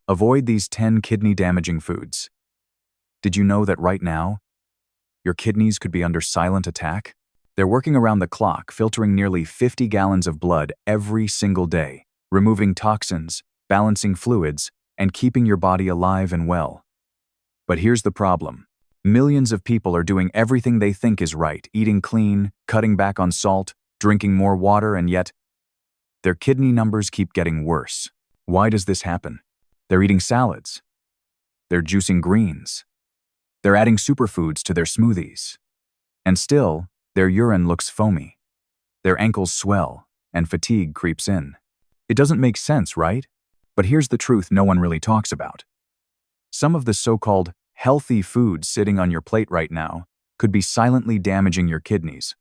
Avoid these 10 kidney-damaging foods. Did you know that right now, your kidneys could be under silent attack? They're working around the clock, filtering nearly 50 gallons of blood every single day, removing toxins, balancing fluids, and keeping your body alive and well. But here's the problem. Millions of people are doing everything they think is right, eating clean, cutting back on salt, drinking more water, and yet their kidney numbers keep getting worse. Why does this happen? They're eating salads. They're juicing greens. They're adding superfoods to their smoothies. And still, their urine looks foamy. Their ankles swell, and fatigue creeps in. It doesn't make sense, right? But here's the truth no one really talks about. Some of the so-called healthy foods sitting on your plate right now could be silently damaging your kidneys,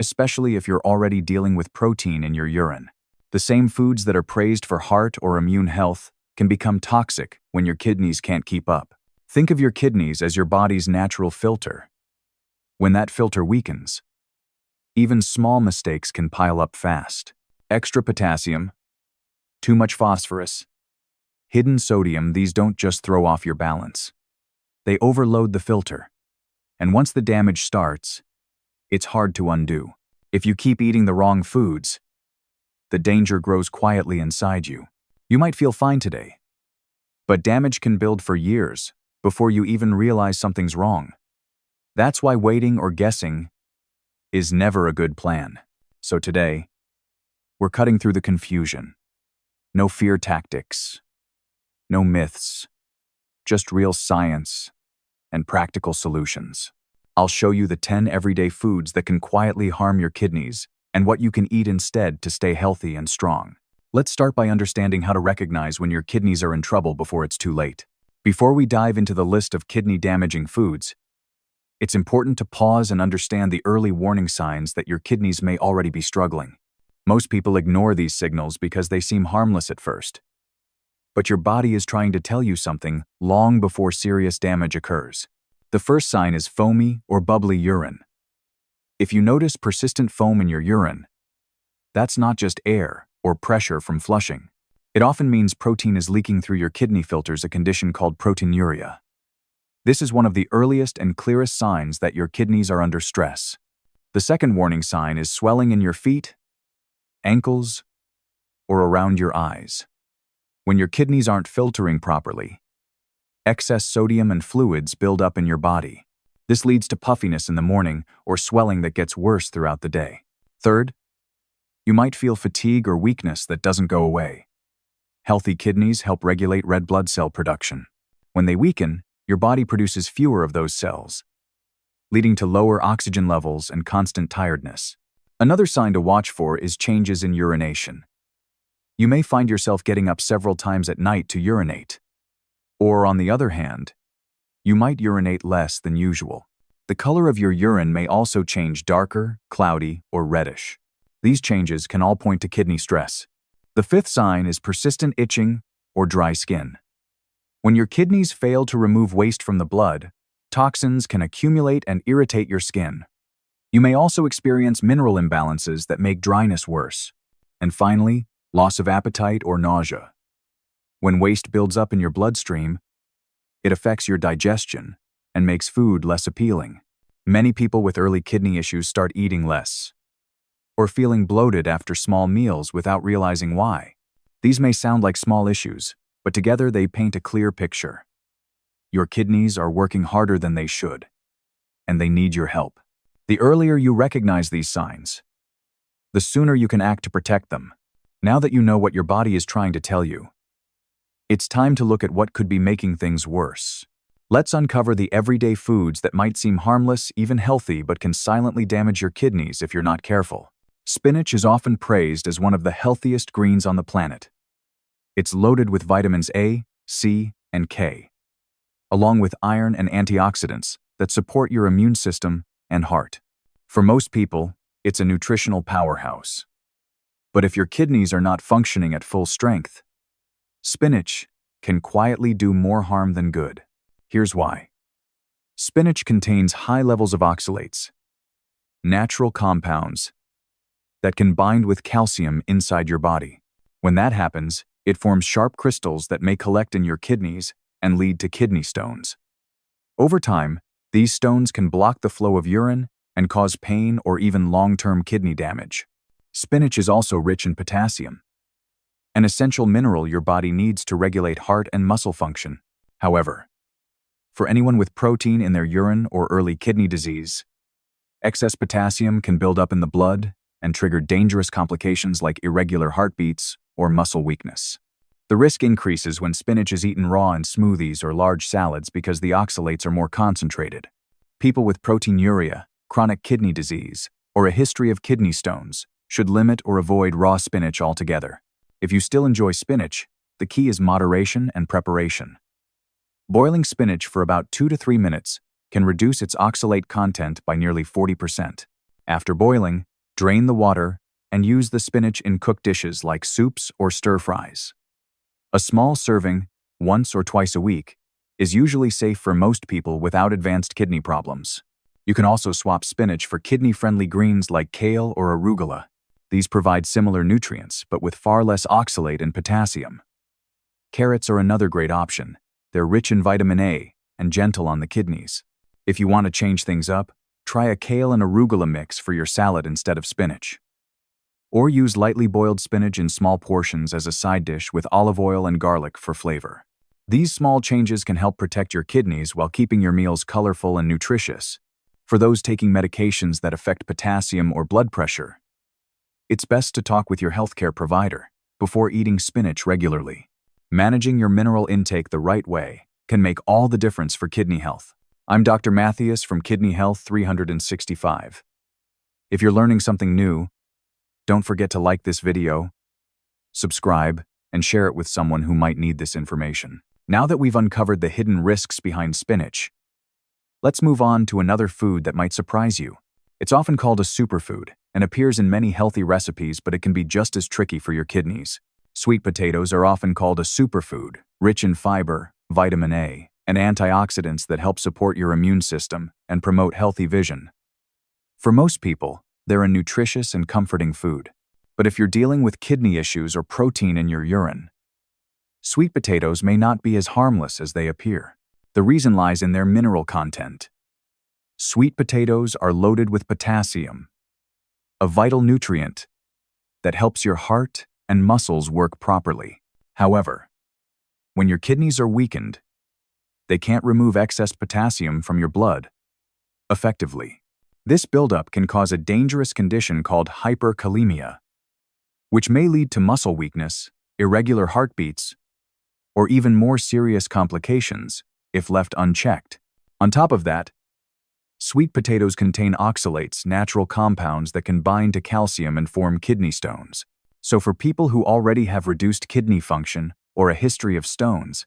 especially if you're already dealing with protein in your urine. The same foods that are praised for heart or immune health can become toxic when your kidneys can't keep up. Think of your kidneys as your body's natural filter. When that filter weakens, even small mistakes can pile up fast. Extra potassium, too much phosphorus, hidden sodium, these don't just throw off your balance. They overload the filter. And once the damage starts, it's hard to undo. If you keep eating the wrong foods, the danger grows quietly inside you. You might feel fine today, but damage can build for years before you even realize something's wrong. That's why waiting or guessing is never a good plan. So today, we're cutting through the confusion. No fear tactics, no myths, just real science and practical solutions. I'll show you the 10 everyday foods that can quietly harm your kidneys and what you can eat instead to stay healthy and strong. Let's start by understanding how to recognize when your kidneys are in trouble before it's too late. Before we dive into the list of kidney-damaging foods, it's important to pause and understand the early warning signs that your kidneys may already be struggling. Most people ignore these signals because they seem harmless at first. But your body is trying to tell you something long before serious damage occurs. The first sign is foamy or bubbly urine. If you notice persistent foam in your urine, that's not just air or pressure from flushing. It often means protein is leaking through your kidney filters, a condition called proteinuria. This is one of the earliest and clearest signs that your kidneys are under stress. The second warning sign is swelling in your feet, ankles, or around your eyes. When your kidneys aren't filtering properly, excess sodium and fluids build up in your body. This leads to puffiness in the morning or swelling that gets worse throughout the day. Third, you might feel fatigue or weakness that doesn't go away. Healthy kidneys help regulate red blood cell production. When they weaken, your body produces fewer of those cells, leading to lower oxygen levels and constant tiredness. Another sign to watch for is changes in urination. You may find yourself getting up several times at night to urinate. Or on the other hand, you might urinate less than usual. The color of your urine may also change darker, cloudy, or reddish. These changes can all point to kidney stress. The fifth sign is persistent itching or dry skin. When your kidneys fail to remove waste from the blood, toxins can accumulate and irritate your skin. You may also experience mineral imbalances that make dryness worse. And finally, loss of appetite or nausea. When waste builds up in your bloodstream, it affects your digestion and makes food less appealing. Many people with early kidney issues start eating less or feeling bloated after small meals without realizing why. These may sound like small issues, but together they paint a clear picture. Your kidneys are working harder than they should, and they need your help. The earlier you recognize these signs, the sooner you can act to protect them. Now that you know what your body is trying to tell you, it's time to look at what could be making things worse. Let's uncover the everyday foods that might seem harmless, even healthy, but can silently damage your kidneys if you're not careful. Spinach is often praised as one of the healthiest greens on the planet. It's loaded with vitamins A, C, and K, along with iron and antioxidants that support your immune system and heart. For most people, it's a nutritional powerhouse. But if your kidneys are not functioning at full strength, spinach can quietly do more harm than good. Here's why. Spinach contains high levels of oxalates, natural compounds that can bind with calcium inside your body. When that happens, It forms sharp crystals that may collect in your kidneys and lead to kidney stones. Over time, these stones can block the flow of urine and cause pain or even long-term kidney damage. Spinach is also rich in potassium, an essential mineral your body needs to regulate heart and muscle function. However, for anyone with protein in their urine or early kidney disease, excess potassium can build up in the blood and trigger dangerous complications like irregular heartbeats or muscle weakness. The risk increases when spinach is eaten raw in smoothies or large salads because the oxalates are more concentrated. People with proteinuria, chronic kidney disease, or a history of kidney stones should limit or avoid raw spinach altogether. If you still enjoy spinach, the key is moderation and preparation. Boiling spinach for about 2 to 3 minutes can reduce its oxalate content by nearly 40%. After boiling, drain the water and use the spinach in cooked dishes like soups or stir-fries. A small serving, once or twice a week, is usually safe for most people without advanced kidney problems. You can also swap spinach for kidney-friendly greens like kale or arugula. These provide similar nutrients, but with far less oxalate and potassium. Carrots are another great option. They're rich in vitamin A and gentle on the kidneys. If you want to change things up, try a kale and arugula mix for your salad instead of spinach. Or use lightly boiled spinach in small portions as a side dish with olive oil and garlic for flavor. These small changes can help protect your kidneys while keeping your meals colorful and nutritious. For those taking medications that affect potassium or blood pressure, it's best to talk with your healthcare provider before eating spinach regularly. Managing your mineral intake the right way can make all the difference for kidney health. I'm Dr. Mattheus from Kidney Health 365. If you're learning something new, don't forget to like this video, subscribe, and share it with someone who might need this information. Now that we've uncovered the hidden risks behind spinach, let's move on to another food that might surprise you. It's often called a superfood and appears in many healthy recipes, but it can be just as tricky for your kidneys. Sweet potatoes are often called a superfood, rich in fiber, vitamin A, and antioxidants that help support your immune system and promote healthy vision. For most people, they're a nutritious and comforting food. But if you're dealing with kidney issues or protein in your urine, sweet potatoes may not be as harmless as they appear. The reason lies in their mineral content. Sweet potatoes are loaded with potassium, a vital nutrient that helps your heart and muscles work properly. However, when your kidneys are weakened, they can't remove excess potassium from your blood effectively. This buildup can cause a dangerous condition called hyperkalemia, which may lead to muscle weakness, irregular heartbeats, or even more serious complications if left unchecked. On top of that, sweet potatoes contain oxalates, natural compounds that can bind to calcium and form kidney stones. So for people who already have reduced kidney function or a history of stones,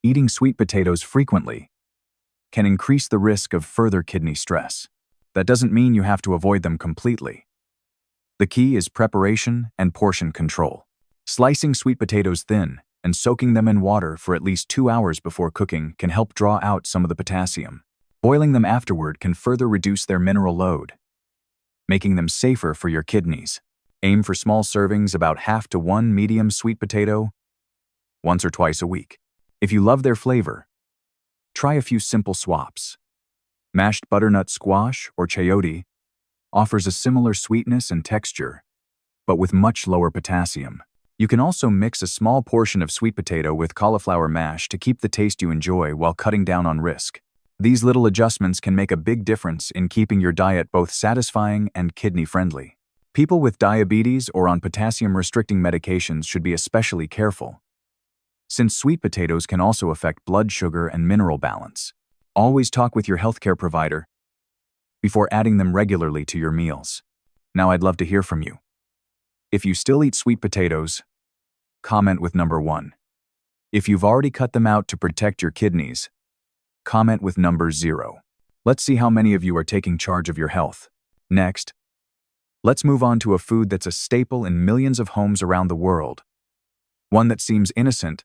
eating sweet potatoes frequently can increase the risk of further kidney stress. That doesn't mean you have to avoid them completely. The key is preparation and portion control. Slicing sweet potatoes thin and soaking them in water for at least 2 hours before cooking can help draw out some of the potassium. Boiling them afterward can further reduce their mineral load, making them safer for your kidneys. Aim for small servings, about half to 1 medium sweet potato, once or twice a week. If you love their flavor, try a few simple swaps. Mashed butternut squash or chayote offers a similar sweetness and texture, but with much lower potassium. You can also mix a small portion of sweet potato with cauliflower mash to keep the taste you enjoy while cutting down on risk. These little adjustments can make a big difference in keeping your diet both satisfying and kidney-friendly. People with diabetes or on potassium-restricting medications should be especially careful, since sweet potatoes can also affect blood sugar and mineral balance. Always talk with your healthcare provider before adding them regularly to your meals. Now I'd love to hear from you. If you still eat sweet potatoes, comment with number 1. If you've already cut them out to protect your kidneys, comment with number 0. Let's see how many of you are taking charge of your health. Next, let's move on to a food that's a staple in millions of homes around the world. One that seems innocent,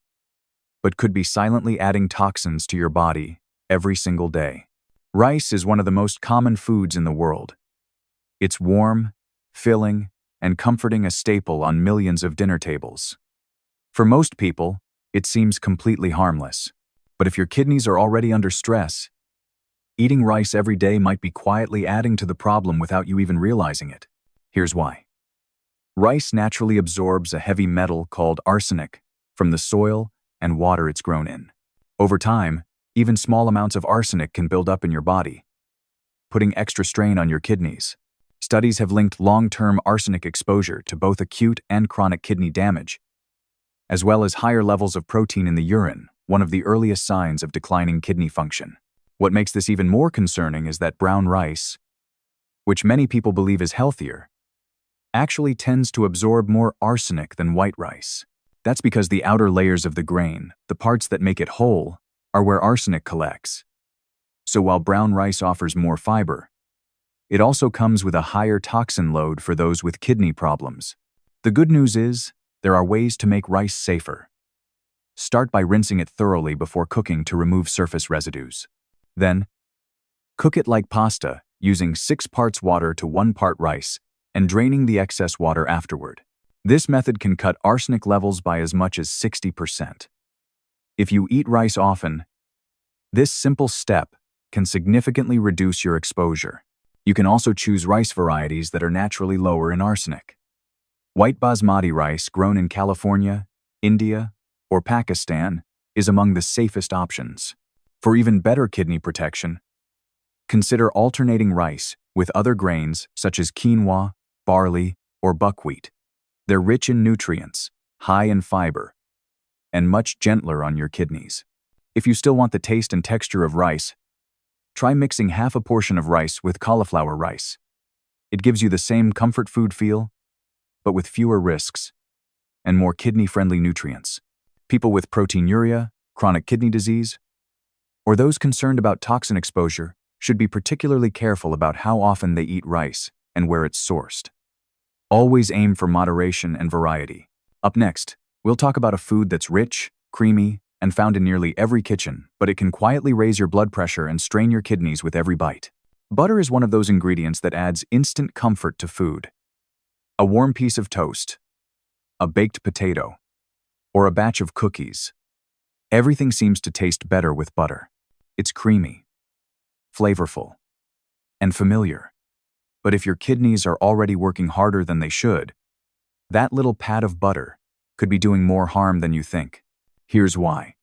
but could be silently adding toxins to your body every single day. Rice is one of the most common foods in the world. It's warm, filling, and comforting, a staple on millions of dinner tables. For most people, it seems completely harmless. But if your kidneys are already under stress, eating rice every day might be quietly adding to the problem without you even realizing it. Here's why. Rice naturally absorbs a heavy metal called arsenic from the soil and water it's grown in. Over time, even small amounts of arsenic can build up in your body, putting extra strain on your kidneys. Studies have linked long-term arsenic exposure to both acute and chronic kidney damage, as well as higher levels of protein in the urine, one of the earliest signs of declining kidney function. What makes this even more concerning is that brown rice, which many people believe is healthier, actually tends to absorb more arsenic than white rice. That's because the outer layers of the grain, the parts that make it whole, are where arsenic collects. So while brown rice offers more fiber, it also comes with a higher toxin load for those with kidney problems. The good news is, there are ways to make rice safer. Start by rinsing it thoroughly before cooking to remove surface residues. Then, cook it like pasta, using 6 parts water to 1 part rice, and draining the excess water afterward. This method can cut arsenic levels by as much as 60%. If you eat rice often, this simple step can significantly reduce your exposure. You can also choose rice varieties that are naturally lower in arsenic. White basmati rice grown in California, India, or Pakistan is among the safest options. For even better kidney protection, consider alternating rice with other grains such as quinoa, barley, or buckwheat. They're rich in nutrients, high in fiber, and much gentler on your kidneys. If you still want the taste and texture of rice, try mixing half a portion of rice with cauliflower rice. It gives you the same comfort food feel, but with fewer risks and more kidney-friendly nutrients. People with proteinuria, chronic kidney disease, or those concerned about toxin exposure should be particularly careful about how often they eat rice and where it's sourced. Always aim for moderation and variety. Up next, we'll talk about a food that's rich, creamy, and found in nearly every kitchen, but it can quietly raise your blood pressure and strain your kidneys with every bite. Butter is one of those ingredients that adds instant comfort to food. A warm piece of toast, a baked potato, or a batch of cookies. Everything seems to taste better with butter. It's creamy, flavorful, and familiar. But if your kidneys are already working harder than they should, that little pat of butter could be doing more harm than you think. Here's why.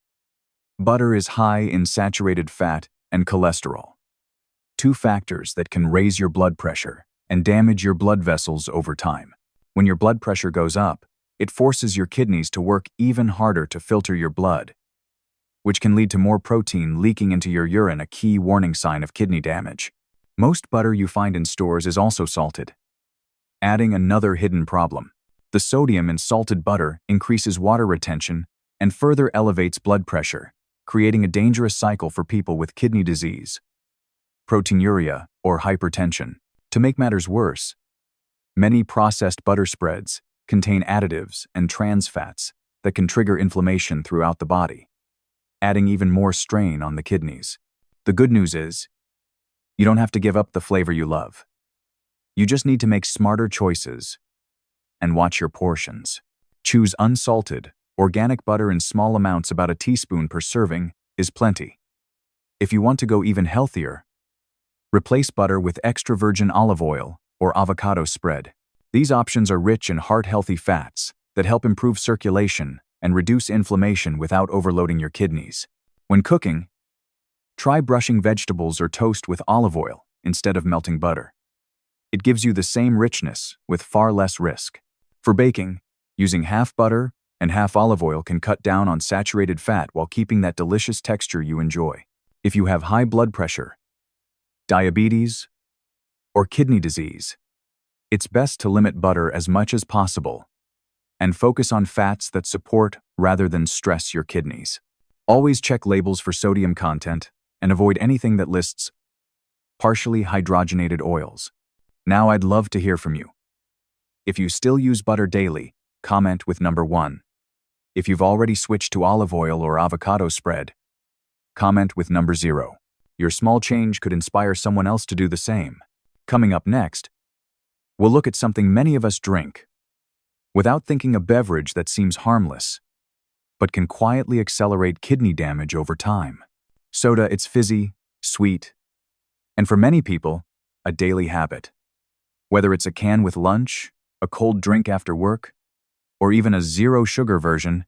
Butter is high in saturated fat and cholesterol, 2 factors that can raise your blood pressure and damage your blood vessels over time. When your blood pressure goes up, it forces your kidneys to work even harder to filter your blood, which can lead to more protein leaking into your urine, a key warning sign of kidney damage. Most butter you find in stores is also salted, adding another hidden problem. The sodium in salted butter increases water retention and further elevates blood pressure, creating a dangerous cycle for people with kidney disease, proteinuria, or hypertension. To make matters worse, many processed butter spreads contain additives and trans fats that can trigger inflammation throughout the body, adding even more strain on the kidneys. The good news is, you don't have to give up the flavor you love. You just need to make smarter choices and watch your portions. Choose unsalted, organic butter in small amounts. About a teaspoon per serving is plenty. If you want to go even healthier, replace butter with extra virgin olive oil or avocado spread. These options are rich in heart-healthy fats that help improve circulation and reduce inflammation without overloading your kidneys. When cooking, try brushing vegetables or toast with olive oil instead of melting butter. It gives you the same richness with far less risk. For baking, using half butter and half olive oil can cut down on saturated fat while keeping that delicious texture you enjoy. If you have high blood pressure, diabetes, or kidney disease, it's best to limit butter as much as possible and focus on fats that support rather than stress your kidneys. Always check labels for sodium content and avoid anything that lists partially hydrogenated oils. Now I'd love to hear from you. If you still use butter daily, comment with number 1. If you've already switched to olive oil or avocado spread, comment with number 0. Your small change could inspire someone else to do the same. Coming up next, we'll look at something many of us drink without thinking, a beverage that seems harmless, but can quietly accelerate kidney damage over time. Soda, it's fizzy, sweet, and for many people, a daily habit. Whether it's a can with lunch, a cold drink after work, or even a zero-sugar version,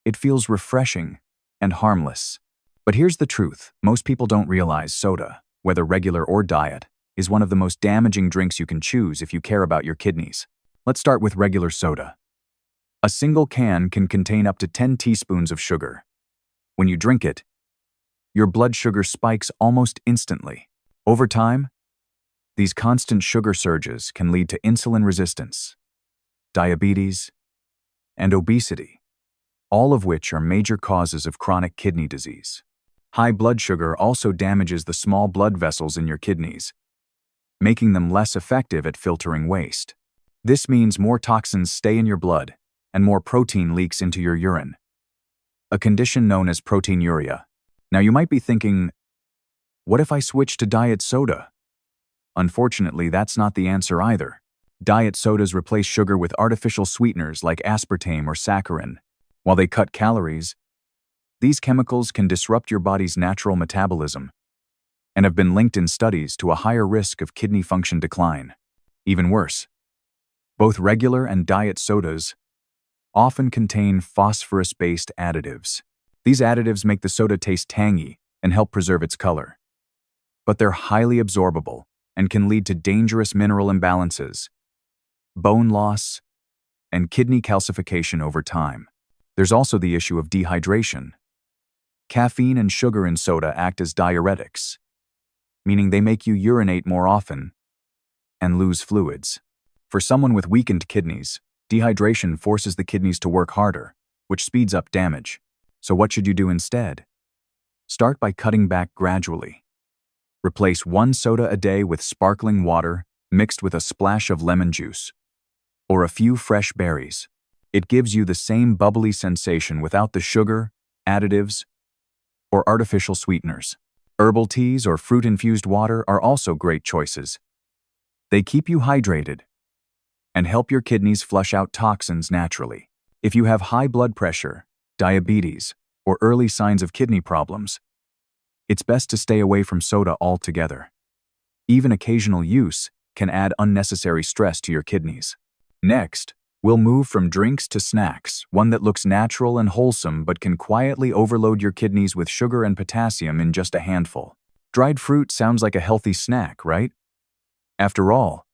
it feels refreshing and harmless. But here's the truth. Most people don't realize soda, whether regular or diet, is one of the most damaging drinks you can choose if you care about your kidneys. Let's start with regular soda. A single can can contain up to 10 teaspoons of sugar. When you drink it, your blood sugar spikes almost instantly. Over time, these constant sugar surges can lead to insulin resistance, diabetes, and obesity, all of which are major causes of chronic kidney disease. High blood sugar also damages the small blood vessels in your kidneys, making them less effective at filtering waste. This means more toxins stay in your blood and more protein leaks into your urine, a condition known as proteinuria. Now you might be thinking, what if I switch to diet soda? Unfortunately, that's not the answer either. Diet sodas replace sugar with artificial sweeteners like aspartame or saccharin. While they cut calories, these chemicals can disrupt your body's natural metabolism and have been linked in studies to a higher risk of kidney function decline. Even worse, both regular and diet sodas often contain phosphorus-based additives. These additives make the soda taste tangy and help preserve its color. But they're highly absorbable and can lead to dangerous mineral imbalances, bone loss, and kidney calcification over time. There's also the issue of dehydration. Caffeine and sugar in soda act as diuretics, meaning they make you urinate more often and lose fluids. For someone with weakened kidneys, dehydration forces the kidneys to work harder, which speeds up damage. So what should you do instead? Start by cutting back gradually. Replace one soda a day with sparkling water mixed with a splash of lemon juice or a few fresh berries. It gives you the same bubbly sensation without the sugar, additives, or artificial sweeteners. Herbal teas or fruit-infused water are also great choices. They keep you hydrated and help your kidneys flush out toxins naturally. If you have high blood pressure, diabetes, or early signs of kidney problems, it's best to stay away from soda altogether. Even occasional use can add unnecessary stress to your kidneys. Next, we'll move from drinks to snacks, one that looks natural and wholesome but can quietly overload your kidneys with sugar and potassium in just a handful. Dried fruit sounds like a healthy snack, right? After all,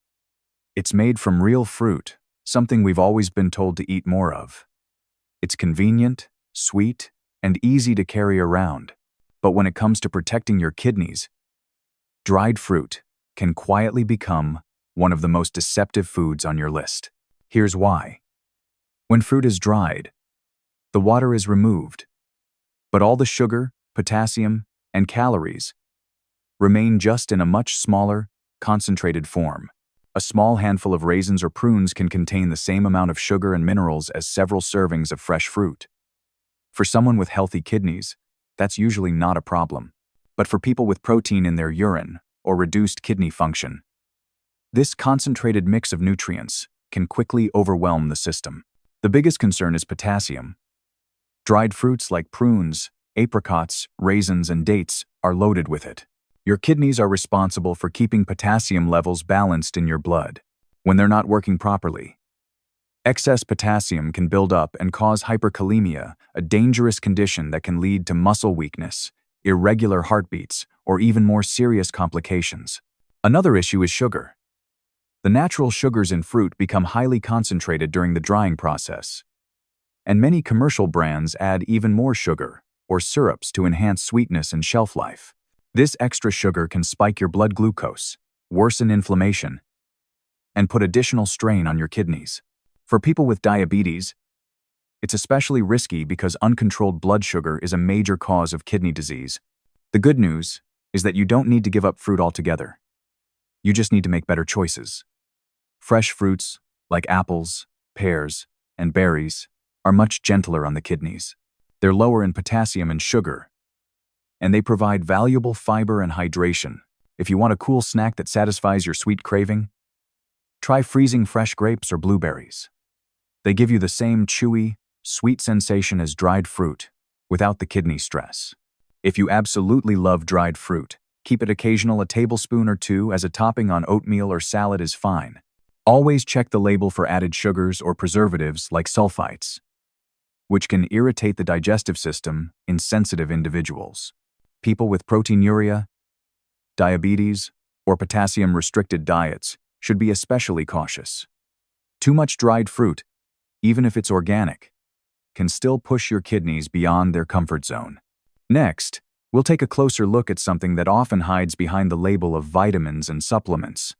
it's made from real fruit, something we've always been told to eat more of. It's convenient, sweet, and easy to carry around. But when it comes to protecting your kidneys, dried fruit can quietly become one of the most deceptive foods on your list. Here's why. When fruit is dried, the water is removed, but all the sugar, potassium, and calories remain just in a much smaller, concentrated form. A small handful of raisins or prunes can contain the same amount of sugar and minerals as several servings of fresh fruit. For someone with healthy kidneys, that's usually not a problem. But for people with protein in their urine or reduced kidney function, this concentrated mix of nutrients can quickly overwhelm the system. The biggest concern is potassium. Dried fruits like prunes, apricots, raisins, and dates are loaded with it. Your kidneys are responsible for keeping potassium levels balanced in your blood. When they're not working properly, excess potassium can build up and cause hyperkalemia, a dangerous condition that can lead to muscle weakness, irregular heartbeats, or even more serious complications. Another issue is sugar. The natural sugars in fruit become highly concentrated during the drying process, and many commercial brands add even more sugar or syrups to enhance sweetness and shelf life. This extra sugar can spike your blood glucose, worsen inflammation, and put additional strain on your kidneys. For people with diabetes, it's especially risky because uncontrolled blood sugar is a major cause of kidney disease. The good news is that you don't need to give up fruit altogether. You just need to make better choices. Fresh fruits, like apples, pears, and berries, are much gentler on the kidneys. They're lower in potassium and sugar, and they provide valuable fiber and hydration. If you want a cool snack that satisfies your sweet craving, try freezing fresh grapes or blueberries. They give you the same chewy, sweet sensation as dried fruit, without the kidney stress. If you absolutely love dried fruit, keep it occasional. A tablespoon or two as a topping on oatmeal or salad is fine. Always check the label for added sugars or preservatives like sulfites, which can irritate the digestive system in sensitive individuals. People with proteinuria, diabetes, or potassium-restricted diets should be especially cautious. Too much dried fruit, even if it's organic, can still push your kidneys beyond their comfort zone. Next, we'll take a closer look at something that often hides behind the label of vitamins and supplements.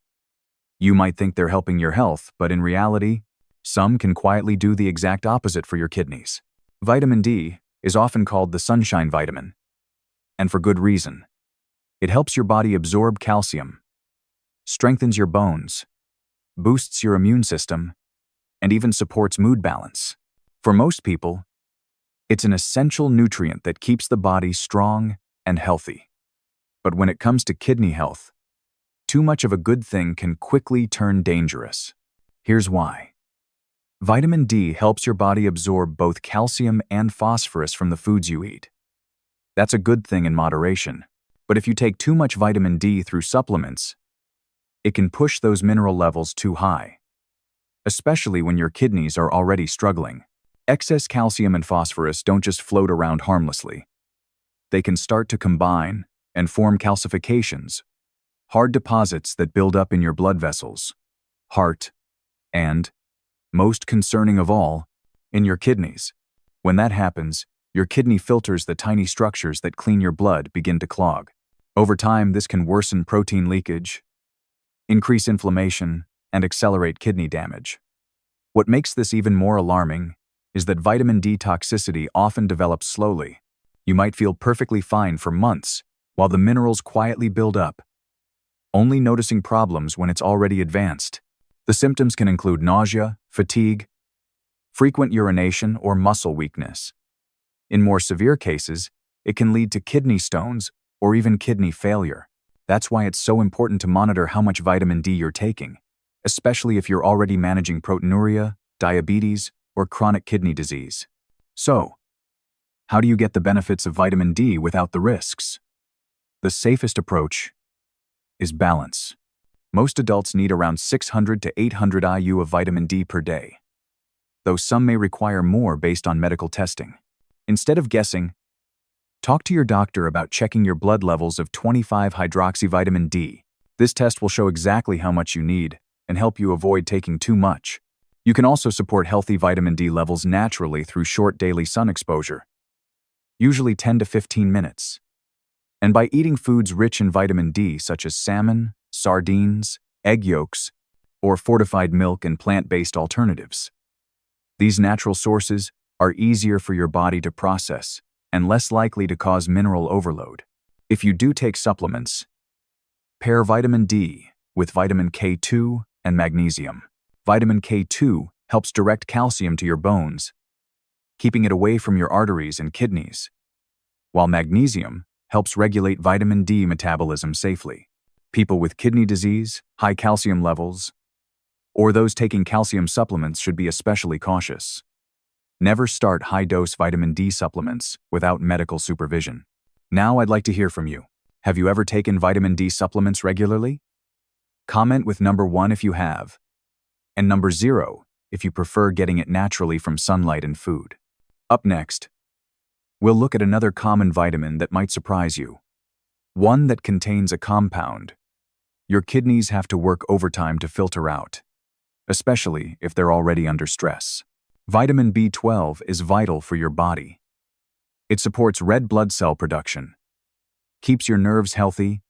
You might think they're helping your health, but in reality, some can quietly do the exact opposite for your kidneys. Vitamin D is often called the sunshine vitamin, and for good reason. It helps your body absorb calcium, strengthens your bones, boosts your immune system, and even supports mood balance. For most people, it's an essential nutrient that keeps the body strong and healthy. But when it comes to kidney health, too much of a good thing can quickly turn dangerous. Here's why. Vitamin D helps your body absorb both calcium and phosphorus from the foods you eat. That's a good thing in moderation. But if you take too much vitamin D through supplements, it can push those mineral levels too high, especially when your kidneys are already struggling. Excess calcium and phosphorus don't just float around harmlessly. They can start to combine and form calcifications, hard deposits that build up in your blood vessels, heart, and, most concerning of all, in your kidneys. When that happens, your kidney filters, the tiny structures that clean your blood, begin to clog. Over time, this can worsen protein leakage, increase inflammation, and accelerate kidney damage. What makes this even more alarming is that vitamin D toxicity often develops slowly. You might feel perfectly fine for months while the minerals quietly build up, only noticing problems when it's already advanced. The symptoms can include nausea, fatigue, frequent urination, or muscle weakness. In more severe cases, it can lead to kidney stones or even kidney failure. That's why it's so important to monitor how much vitamin D you're taking, especially if you're already managing proteinuria, diabetes, or chronic kidney disease. So, how do you get the benefits of vitamin D without the risks? The safest approach is balance. Most adults need around 600 to 800 IU of vitamin D per day, though some may require more based on medical testing. Instead of guessing, talk to your doctor about checking your blood levels of 25-hydroxyvitamin D. This test will show exactly how much you need and help you avoid taking too much. You can also support healthy vitamin D levels naturally through short daily sun exposure, usually 10 to 15 minutes, and by eating foods rich in vitamin D such as salmon, sardines, egg yolks, or fortified milk and plant-based alternatives. These natural sources are easier for your body to process and less likely to cause mineral overload. If you do take supplements, pair vitamin D with vitamin K2 and magnesium. Vitamin K2 helps direct calcium to your bones, keeping it away from your arteries and kidneys, while magnesium helps regulate vitamin D metabolism safely. People with kidney disease, high calcium levels, or those taking calcium supplements should be especially cautious. Never start high-dose vitamin D supplements without medical supervision. Now I'd like to hear from you. Have you ever taken vitamin D supplements regularly? Comment with number 1 if you have, and number 0 if you prefer getting it naturally from sunlight and food. Up next, we'll look at another common vitamin that might surprise you. One that contains a compound your kidneys have to work overtime to filter out, especially if they're already under stress. Vitamin B12 is vital for your body. It supports red blood cell production, keeps your nerves healthy,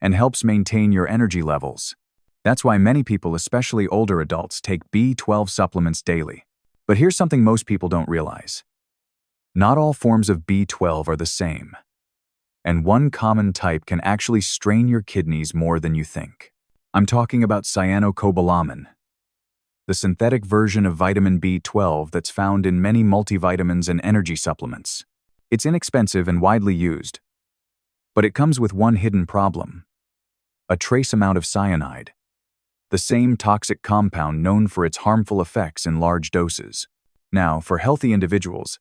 and helps maintain your energy levels. That's why many people, especially older adults, take B12 supplements daily. But here's something most people don't realize. Not all forms of B12 are the same, and one common type can actually strain your kidneys more than you think. I'm talking about Cyanocobalamin, the synthetic version of vitamin B12 that's found in many multivitamins and energy supplements. It's inexpensive and widely used, but it comes with one hidden problem: a trace amount of cyanide, the same toxic compound known for its harmful effects in large doses. Now, for healthy individuals,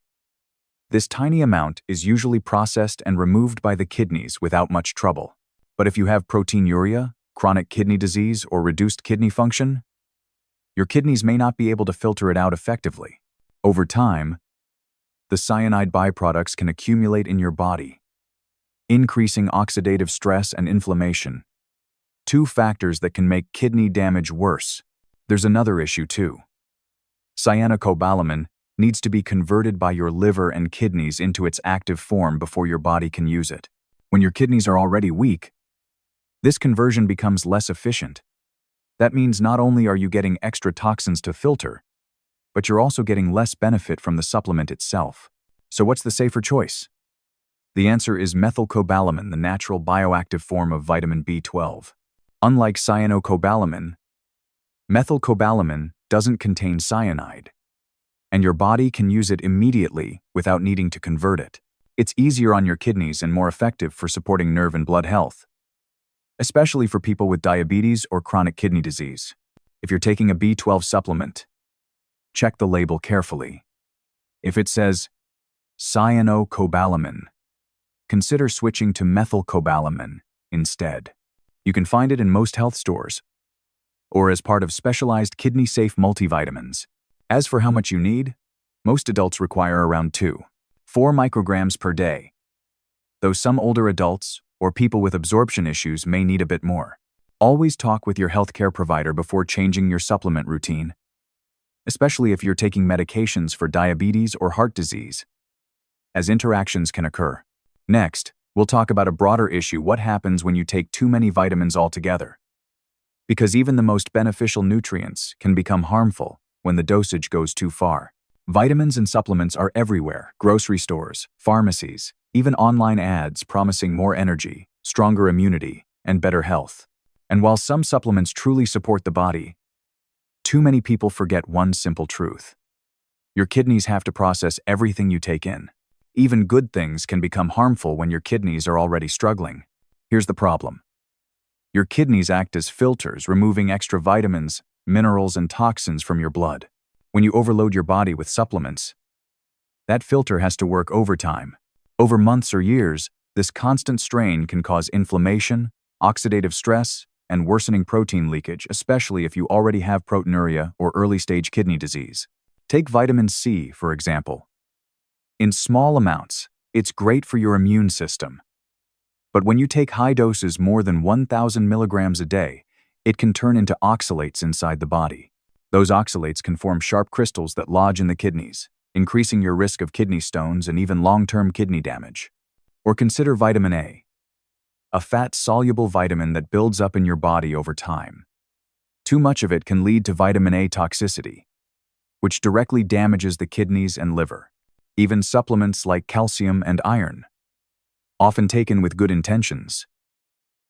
this tiny amount is usually processed and removed by the kidneys without much trouble. But if you have proteinuria, chronic kidney disease, or reduced kidney function, your kidneys may not be able to filter it out effectively. Over time, the cyanide byproducts can accumulate in your body, increasing oxidative stress and inflammation, two factors that can make kidney damage worse. There's another issue too. Cyanocobalamin needs to be converted by your liver and kidneys into its active form before your body can use it. When your kidneys are already weak, this conversion becomes less efficient. That means not only are you getting extra toxins to filter, but you're also getting less benefit from the supplement itself. So what's the safer choice? The answer is methylcobalamin, the natural bioactive form of vitamin B12. Unlike cyanocobalamin, methylcobalamin doesn't contain cyanide, and your body can use it immediately without needing to convert it. It's easier on your kidneys and more effective for supporting nerve and blood health, especially for people with diabetes or chronic kidney disease. If you're taking a B12 supplement, check the label carefully. If it says cyanocobalamin, consider switching to methylcobalamin instead. You can find it in most health stores or as part of specialized kidney-safe multivitamins. As for how much you need, most adults require around 2–4 micrograms per day, though some older adults or people with absorption issues may need a bit more. Always talk with your healthcare provider before changing your supplement routine, especially if you're taking medications for diabetes or heart disease, as interactions can occur. Next, we'll talk about a broader issue: what happens when you take too many vitamins altogether. Because even the most beneficial nutrients can become harmful when the dosage goes too far. Vitamins and supplements are everywhere: grocery stores, pharmacies, even online ads promising more energy, stronger immunity, and better health. And while some supplements truly support the body, too many people forget one simple truth. Your kidneys have to process everything you take in. Even good things can become harmful when your kidneys are already struggling. Here's the problem. Your kidneys act as filters, removing extra vitamins, minerals, and toxins from your blood. When you overload your body with supplements, that filter has to work overtime. Over months or years, this constant strain can cause inflammation, oxidative stress, and worsening protein leakage, especially if you already have proteinuria or early-stage kidney disease. Take vitamin C, for example. In small amounts, it's great for your immune system. But when you take high doses, more than 1,000 milligrams a day, it can turn into oxalates inside the body. Those oxalates can form sharp crystals that lodge in the kidneys, increasing your risk of kidney stones and even long-term kidney damage. Or consider vitamin A fat-soluble vitamin that builds up in your body over time. Too much of it can lead to vitamin A toxicity, which directly damages the kidneys and liver. Even supplements like calcium and iron, often taken with good intentions,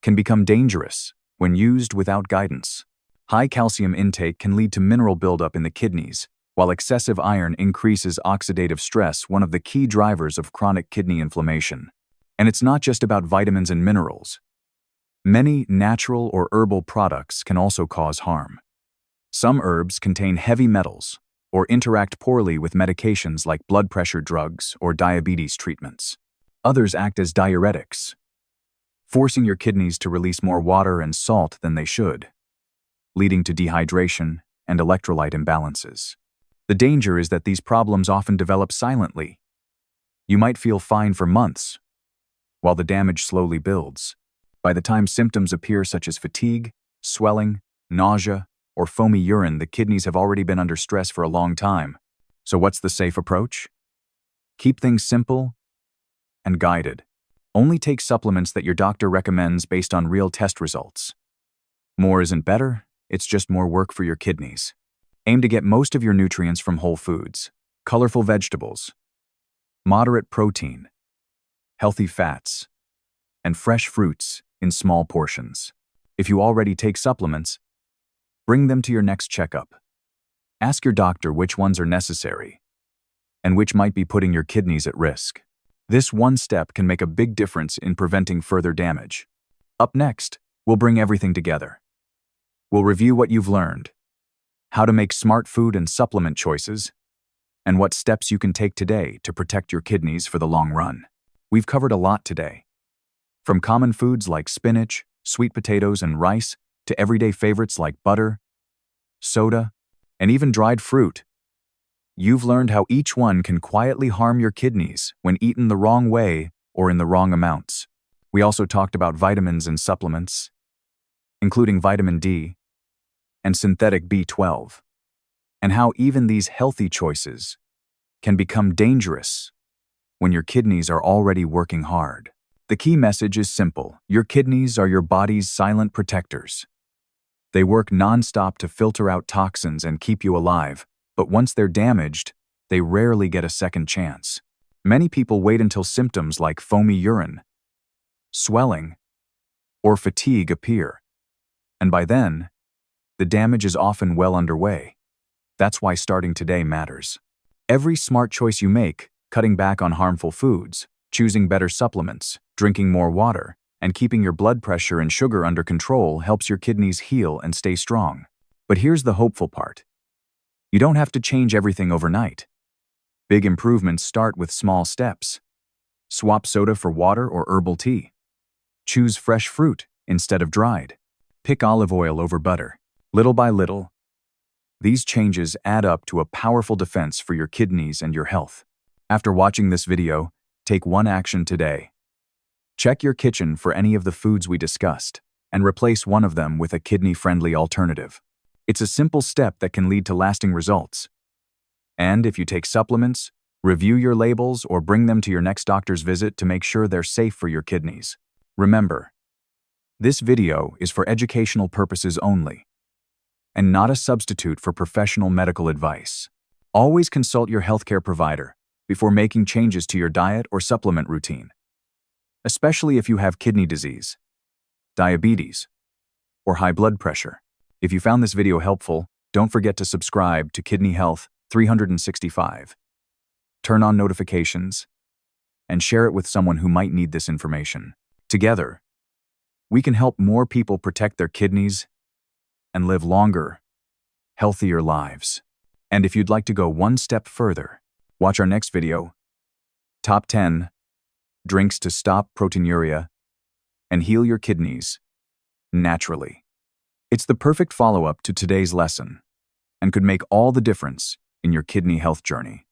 can become dangerous when used without guidance. High calcium intake can lead to mineral buildup in the kidneys, while excessive iron increases oxidative stress, one of the key drivers of chronic kidney inflammation. And it's not just about vitamins and minerals. Many natural or herbal products can also cause harm. Some herbs contain heavy metals or interact poorly with medications like blood pressure drugs or diabetes treatments. Others act as diuretics, forcing your kidneys to release more water and salt than they should, leading to dehydration and electrolyte imbalances. The danger is that these problems often develop silently. You might feel fine for months, while the damage slowly builds. By the time symptoms appear, such as fatigue, swelling, nausea, or foamy urine, the kidneys have already been under stress for a long time. So what's the safe approach? Keep things simple and guided. Only take supplements that your doctor recommends based on real test results. More isn't better, it's just more work for your kidneys. Aim to get most of your nutrients from whole foods, colorful vegetables, moderate protein, healthy fats, and fresh fruits in small portions. If you already take supplements, bring them to your next checkup. Ask your doctor which ones are necessary and which might be putting your kidneys at risk. This one step can make a big difference in preventing further damage. Up next, we'll bring everything together. We'll review what you've learned, how to make smart food and supplement choices, and what steps you can take today to protect your kidneys for the long run. We've covered a lot today. From common foods like spinach, sweet potatoes, and rice, to everyday favorites like butter, soda, and even dried fruit. You've learned how each one can quietly harm your kidneys when eaten the wrong way or in the wrong amounts. We also talked about vitamins and supplements, including vitamin D and synthetic B12, and how even these healthy choices can become dangerous when your kidneys are already working hard. The key message is simple. Your kidneys are your body's silent protectors. They work non-stop to filter out toxins and keep you alive, but once they're damaged, they rarely get a second chance. Many people wait until symptoms like foamy urine, swelling, or fatigue appear, and by then, the damage is often well underway. That's why starting today matters. Every smart choice you make, cutting back on harmful foods, choosing better supplements, drinking more water, and keeping your blood pressure and sugar under control helps your kidneys heal and stay strong. But here's the hopeful part. You don't have to change everything overnight. Big improvements start with small steps. Swap soda for water or herbal tea. Choose fresh fruit instead of dried. Pick olive oil over butter. Little by little, these changes add up to a powerful defense for your kidneys and your health. After watching this video, take one action today. Check your kitchen for any of the foods we discussed and replace one of them with a kidney-friendly alternative. It's a simple step that can lead to lasting results. And if you take supplements, review your labels or bring them to your next doctor's visit to make sure they're safe for your kidneys. Remember, this video is for educational purposes only, and not a substitute for professional medical advice. Always consult your healthcare provider before making changes to your diet or supplement routine, especially if you have kidney disease, diabetes, or high blood pressure. If you found this video helpful, don't forget to subscribe to Kidney Health 365. Turn on notifications and share it with someone who might need this information. Together, we can help more people protect their kidneys and live longer, healthier lives. And if you'd like to go one step further, watch our next video, Top 10 Drinks to Stop Proteinuria and Heal Your Kidneys Naturally. It's the perfect follow-up to today's lesson and could make all the difference in your kidney health journey.